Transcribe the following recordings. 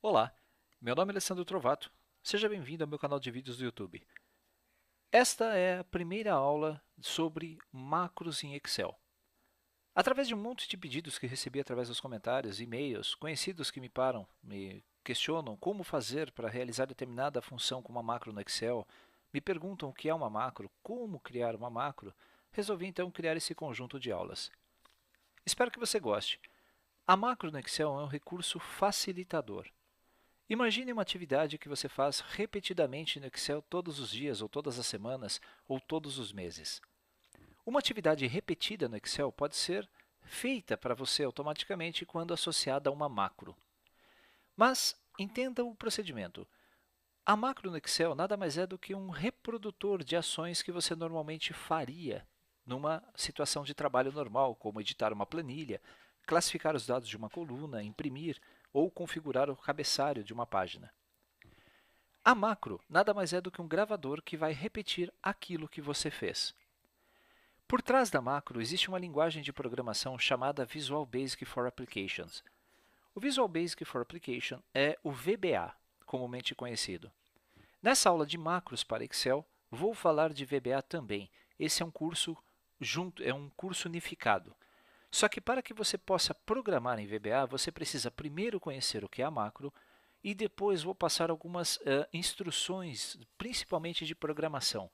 Olá, meu nome é Alessandro Trovato. Seja bem-vindo ao meu canal de vídeos do YouTube. Esta é a primeira aula sobre macros em Excel. Através de um monte de pedidos que recebi através dos comentários, e-mails, conhecidos que me param, me questionam como fazer para realizar determinada função com uma macro no Excel, me perguntam o que é uma macro, como criar uma macro, resolvi então criar esse conjunto de aulas. Espero que você goste. A macro no Excel é um recurso facilitador. Imagine uma atividade que você faz repetidamente no Excel todos os dias, ou todas as semanas, ou todos os meses. Uma atividade repetida no Excel pode ser feita para você automaticamente quando associada a uma macro. Mas entenda o procedimento. A macro no Excel nada mais é do que um reprodutor de ações que você normalmente faria numa situação de trabalho normal, como editar uma planilha, classificar os dados de uma coluna, imprimir ou configurar o cabeçalho de uma página. A macro nada mais é do que um gravador que vai repetir aquilo que você fez. Por trás da macro existe uma linguagem de programação chamada Visual Basic for Applications. O Visual Basic for Application é o VBA, comumente conhecido. Nessa aula de macros para Excel, vou falar de VBA também. Esse é um curso unificado. Só que para que você possa programar em VBA, você precisa primeiro conhecer o que é a macro e depois vou passar algumas instruções, principalmente de programação.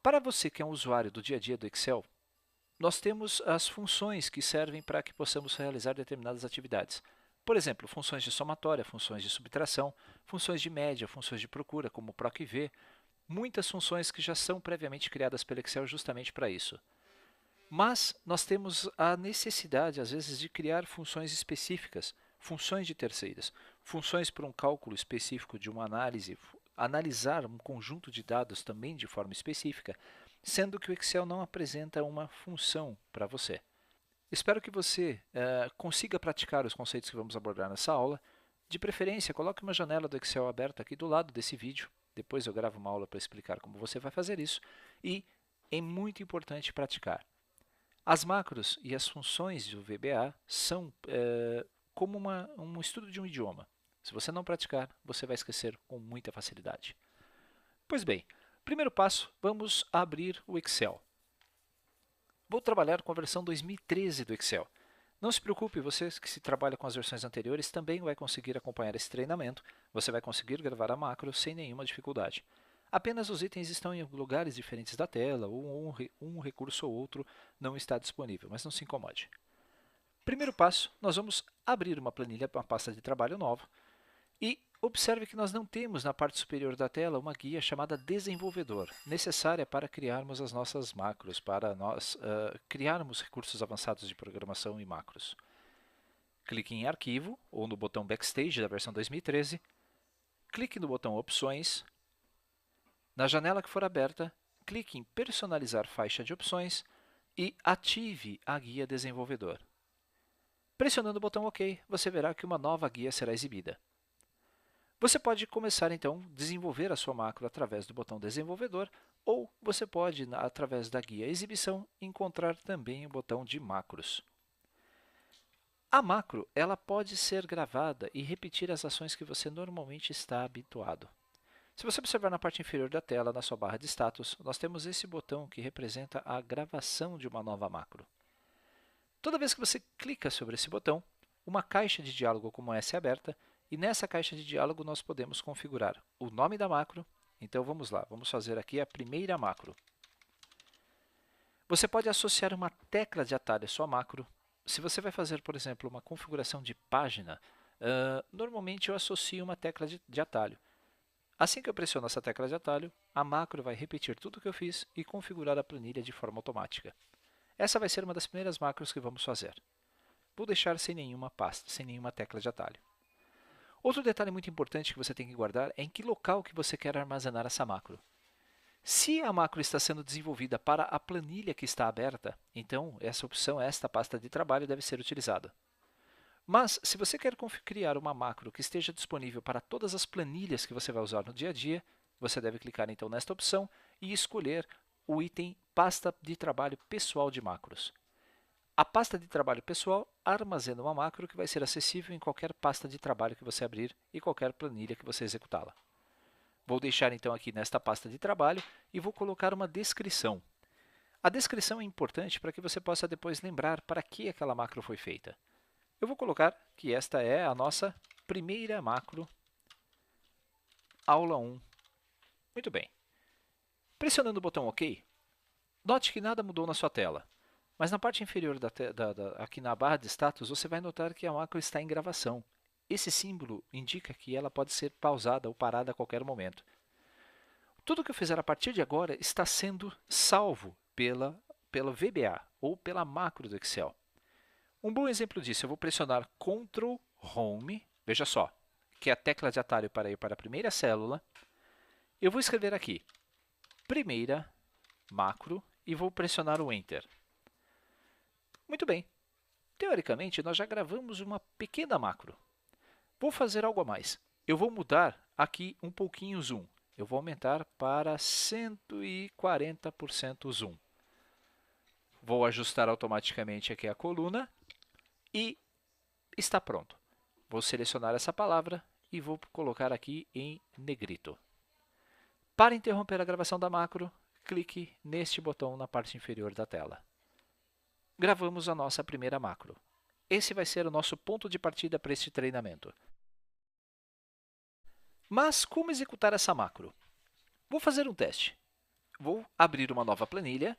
Para você que é um usuário do dia a dia do Excel, nós temos as funções que servem para que possamos realizar determinadas atividades. Por exemplo, funções de somatória, funções de subtração, funções de média, funções de procura, como PROC e V, muitas funções que já são previamente criadas pelo Excel justamente para isso. Mas nós temos a necessidade, às vezes, de criar funções específicas, funções de terceiras, funções para um cálculo específico de uma análise, analisar um conjunto de dados também de forma específica, sendo que o Excel não apresenta uma função para você. Espero que você consiga praticar os conceitos que vamos abordar nessa aula. De preferência, coloque uma janela do Excel aberta aqui do lado desse vídeo. Depois eu gravo uma aula para explicar como você vai fazer isso. E é muito importante praticar. As macros e as funções do VBA são como um estudo de um idioma. Se você não praticar, você vai esquecer com muita facilidade. Pois bem, primeiro passo, vamos abrir o Excel. Vou trabalhar com a versão 2013 do Excel. Não se preocupe, você que se trabalha com as versões anteriores também vai conseguir acompanhar esse treinamento. Você vai conseguir gravar a macro sem nenhuma dificuldade. Apenas os itens estão em lugares diferentes da tela, ou um recurso ou outro não está disponível, mas não se incomode. Primeiro passo, nós vamos abrir uma planilha, uma pasta de trabalho nova, e observe que nós não temos na parte superior da tela uma guia chamada Desenvolvedor, necessária para criarmos as nossas macros, para nós criarmos recursos avançados de programação e macros. Clique em Arquivo, ou no botão Backstage da versão 2013, clique no botão Opções. Na janela que for aberta, clique em Personalizar faixa de opções e ative a guia Desenvolvedor. Pressionando o botão OK, você verá que uma nova guia será exibida. Você pode começar então a desenvolver a sua macro através do botão Desenvolvedor, ou você pode, através da guia Exibição, encontrar também o botão de Macros. A macro ela pode ser gravada e repetir as ações que você normalmente está habituado. Se você observar na parte inferior da tela, na sua barra de status, nós temos esse botão que representa a gravação de uma nova macro. Toda vez que você clica sobre esse botão, uma caixa de diálogo como essa é aberta, e nessa caixa de diálogo nós podemos configurar o nome da macro. Então vamos lá, vamos fazer aqui a primeira macro. Você pode associar uma tecla de atalho à sua macro. Se você vai fazer, por exemplo, uma configuração de página, normalmente eu associo uma tecla de atalho. Assim que eu pressiono essa tecla de atalho, a macro vai repetir tudo o que eu fiz e configurar a planilha de forma automática. Essa vai ser uma das primeiras macros que vamos fazer. Vou deixar sem nenhuma pasta, sem nenhuma tecla de atalho. Outro detalhe muito importante que você tem que guardar é em que local que você quer armazenar essa macro. Se a macro está sendo desenvolvida para a planilha que está aberta, então essa opção, esta pasta de trabalho, deve ser utilizada. Mas, se você quer criar uma macro que esteja disponível para todas as planilhas que você vai usar no dia a dia, você deve clicar então nesta opção e escolher o item Pasta de Trabalho Pessoal de Macros. A pasta de trabalho pessoal armazena uma macro que vai ser acessível em qualquer pasta de trabalho que você abrir e qualquer planilha que você executá-la. Vou deixar então aqui nesta pasta de trabalho e vou colocar uma descrição. A descrição é importante para que você possa depois lembrar para que aquela macro foi feita. Eu vou colocar que esta é a nossa primeira macro, aula 1. Muito bem. Pressionando o botão OK, note que nada mudou na sua tela. Mas na parte inferior aqui na barra de status, você vai notar que a macro está em gravação. Esse símbolo indica que ela pode ser pausada ou parada a qualquer momento. Tudo que eu fizer a partir de agora está sendo salvo pela VBA ou pela macro do Excel. Um bom exemplo disso, eu vou pressionar Ctrl Home, veja só, que é a tecla de atalho para ir para a primeira célula. Eu vou escrever aqui, primeira macro, e vou pressionar o Enter. Muito bem. Teoricamente, nós já gravamos uma pequena macro. Vou fazer algo a mais. Eu vou mudar aqui um pouquinho o zoom. Eu vou aumentar para 140% o zoom. Vou ajustar automaticamente aqui a coluna e está pronto. Vou selecionar essa palavra e vou colocar aqui em negrito. Para interromper a gravação da macro, clique neste botão na parte inferior da tela. Gravamos a nossa primeira macro. Esse vai ser o nosso ponto de partida para este treinamento. Mas como executar essa macro? Vou fazer um teste. Vou abrir uma nova planilha.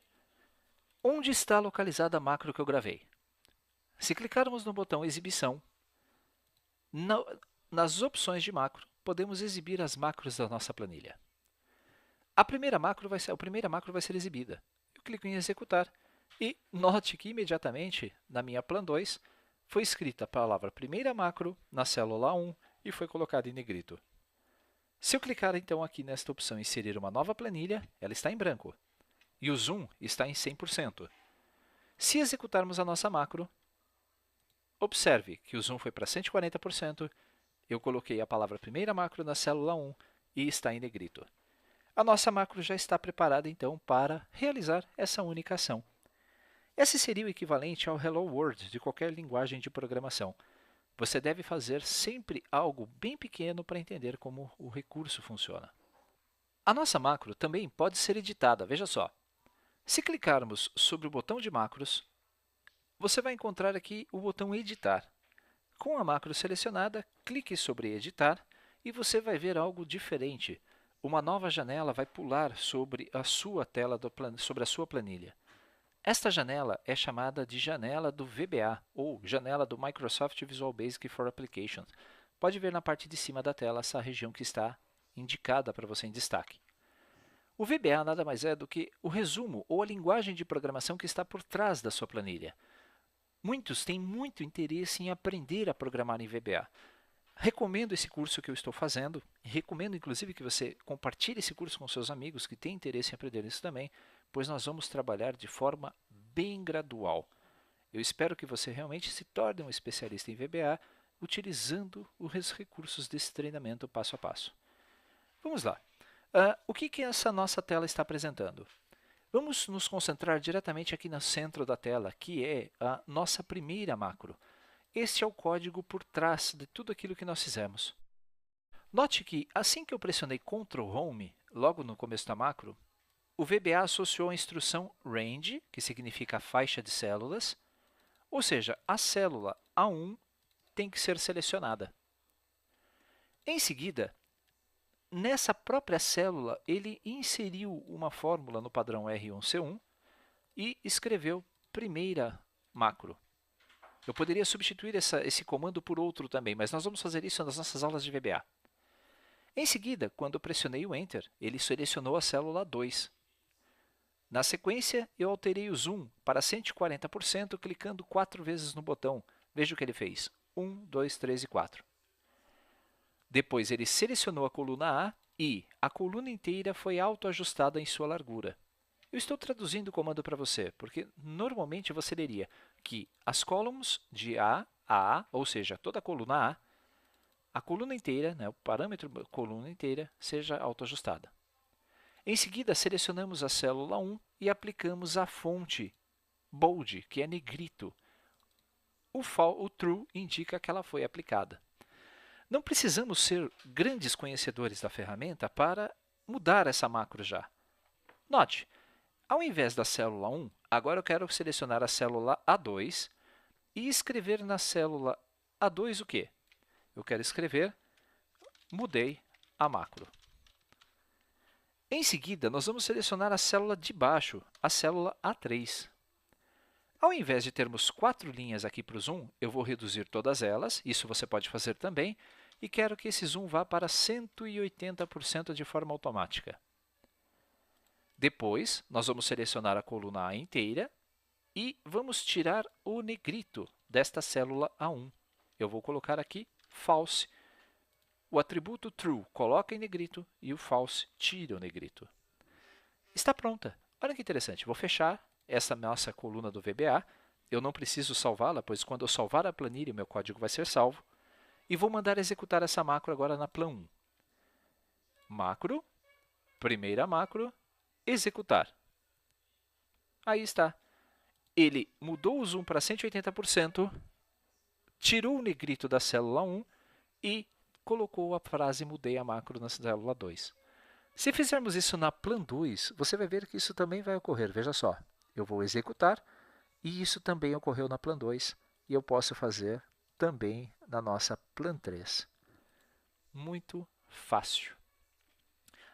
Onde está localizada a macro que eu gravei? Se clicarmos no botão Exibição, nas opções de macro, podemos exibir as macros da nossa planilha. A primeira macro vai ser exibida. Eu clico em Executar e note que imediatamente, na minha Plan 2, foi escrita a palavra primeira macro na célula 1 e foi colocada em negrito. Se eu clicar então aqui nesta opção Inserir uma nova planilha, ela está em branco e o zoom está em 100%. Se executarmos a nossa macro, observe que o zoom foi para 140%, eu coloquei a palavra primeira macro na célula 1 e está em negrito. A nossa macro já está preparada então para realizar essa única ação. Esse seria o equivalente ao Hello World de qualquer linguagem de programação. Você deve fazer sempre algo bem pequeno para entender como o recurso funciona. A nossa macro também pode ser editada, veja só. Se clicarmos sobre o botão de macros, você vai encontrar aqui o botão Editar. Com a macro selecionada, clique sobre Editar e você vai ver algo diferente. Uma nova janela vai pular sobre a sua tela, sobre a sua planilha. Esta janela é chamada de janela do VBA, ou janela do Microsoft Visual Basic for Applications. Pode ver na parte de cima da tela essa região que está indicada para você em destaque. O VBA nada mais é do que o resumo ou a linguagem de programação que está por trás da sua planilha. Muitos têm muito interesse em aprender a programar em VBA. Recomendo esse curso que eu estou fazendo, recomendo inclusive que você compartilhe esse curso com seus amigos que têm interesse em aprender isso também, pois nós vamos trabalhar de forma bem gradual. Eu espero que você realmente se torne um especialista em VBA utilizando os recursos desse treinamento passo a passo. Vamos lá. O que essa nossa tela está apresentando? Vamos nos concentrar diretamente aqui no centro da tela, que é a nossa primeira macro. Este é o código por trás de tudo aquilo que nós fizemos. Note que assim que eu pressionei Ctrl Home, logo no começo da macro, o VBA associou a instrução range, que significa faixa de células, ou seja, a célula A1 tem que ser selecionada. Em seguida, nessa própria célula, ele inseriu uma fórmula no padrão R1C1 e escreveu primeira macro. Eu poderia substituir esse comando por outro também, mas nós vamos fazer isso nas nossas aulas de VBA. Em seguida, quando eu pressionei o Enter, ele selecionou a célula 2. Na sequência, eu alterei o zoom para 140%, clicando 4 vezes no botão. Veja o que ele fez. 1, 2, 3 e 4. Depois, ele selecionou a coluna A e a coluna inteira foi autoajustada em sua largura. Eu estou traduzindo o comando para você, porque normalmente você leria que as columns de A a A, ou seja, toda a coluna a coluna inteira, o parâmetro coluna inteira, seja autoajustada. Em seguida, selecionamos a célula 1 e aplicamos a fonte bold, que é negrito. O true indica que ela foi aplicada. Não precisamos ser grandes conhecedores da ferramenta para mudar essa macro já. Note, ao invés da célula 1, agora eu quero selecionar a célula A2 e escrever na célula A2 o quê? Eu quero escrever mudei a macro. Em seguida, nós vamos selecionar a célula de baixo, a célula A3. Ao invés de termos 4 linhas aqui para o zoom, eu vou reduzir todas elas, isso você pode fazer também, e quero que esse zoom vá para 180% de forma automática. Depois, nós vamos selecionar a coluna A inteira e vamos tirar o negrito desta célula A1. Eu vou colocar aqui false. O atributo true coloca em negrito e o false tira o negrito. Está pronta. Olha que interessante. Vou fechar essa nossa coluna do VBA. Eu não preciso salvá-la, pois quando eu salvar a planilha, o meu código vai ser salvo. E vou mandar executar essa macro agora na plan 1. Macro, primeira macro, executar. Aí está. Ele mudou o zoom para 180%, tirou o negrito da célula 1 e colocou a frase mudei a macro na célula 2. Se fizermos isso na plan 2, você vai ver que isso também vai ocorrer. Veja só, eu vou executar e isso também ocorreu na plan 2 e eu posso fazer também na nossa plan 3. Muito fácil.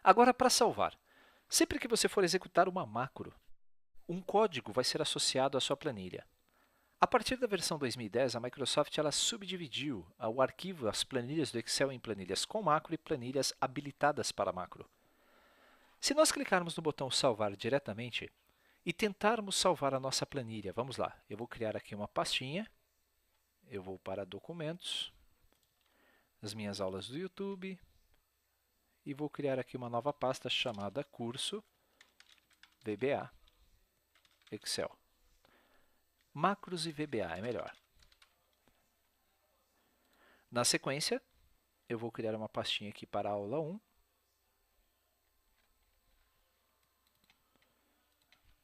Agora, para salvar. Sempre que você for executar uma macro, um código vai ser associado à sua planilha. A partir da versão 2010, a Microsoft subdividiu o arquivo, as planilhas do Excel em planilhas com macro e planilhas habilitadas para macro. Se nós clicarmos no botão salvar diretamente e tentarmos salvar a nossa planilha, vamos lá, eu vou criar aqui uma pastinha, eu vou para documentos, as minhas aulas do YouTube e vou criar aqui uma nova pasta chamada curso VBA Excel. Macros e VBA é melhor. Na sequência, eu vou criar uma pastinha aqui para a aula 1.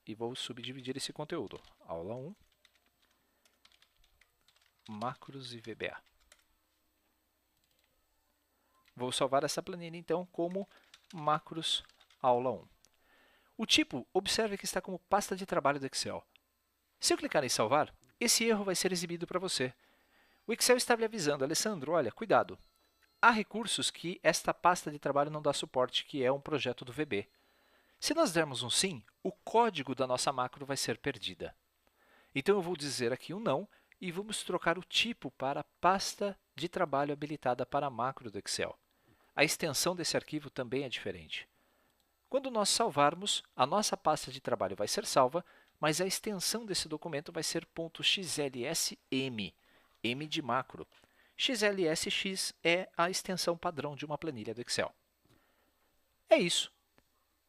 E vou subdividir esse conteúdo. Aula 1, macros e VBA. Vou salvar essa planilha, então, como macros aula 1. O tipo, observe que está como pasta de trabalho do Excel. Se eu clicar em salvar, esse erro vai ser exibido para você. O Excel está lhe avisando, Alessandro, olha, cuidado. Há recursos que esta pasta de trabalho não dá suporte, que é um projeto do VB. Se nós dermos um sim, o código da nossa macro vai ser perdida. Então eu vou dizer aqui um não e vamos trocar o tipo para pasta de trabalho habilitada para macro do Excel. A extensão desse arquivo também é diferente. Quando nós salvarmos, a nossa pasta de trabalho vai ser salva, mas a extensão desse documento vai ser .xlsm, M de macro. XLSX é a extensão padrão de uma planilha do Excel. É isso.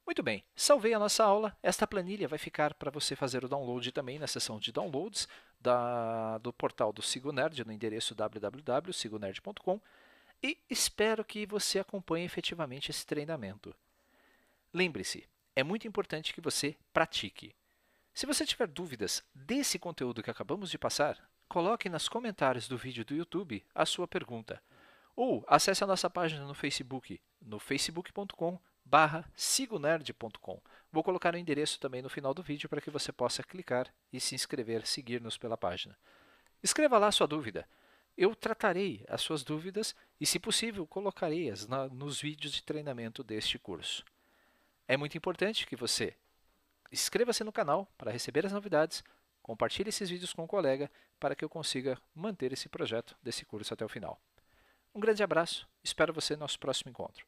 Muito bem, salvei a nossa aula. Esta planilha vai ficar para você fazer o download também na seção de downloads do portal do SigoNerd no endereço www.sigonerd.com e espero que você acompanhe efetivamente esse treinamento. Lembre-se, é muito importante que você pratique. Se você tiver dúvidas desse conteúdo que acabamos de passar, coloque nos comentários do vídeo do YouTube a sua pergunta. Ou acesse a nossa página no Facebook, no facebook.com/sigonerd.com. Vou colocar o endereço também no final do vídeo para que você possa clicar e se inscrever, seguir-nos pela página. Escreva lá a sua dúvida. Eu tratarei as suas dúvidas e, se possível, colocarei-as nos vídeos de treinamento deste curso. É muito importante que você inscreva-se no canal para receber as novidades, compartilhe esses vídeos com um colega para que eu consiga manter esse projeto desse curso até o final. Um grande abraço, espero você no nosso próximo encontro.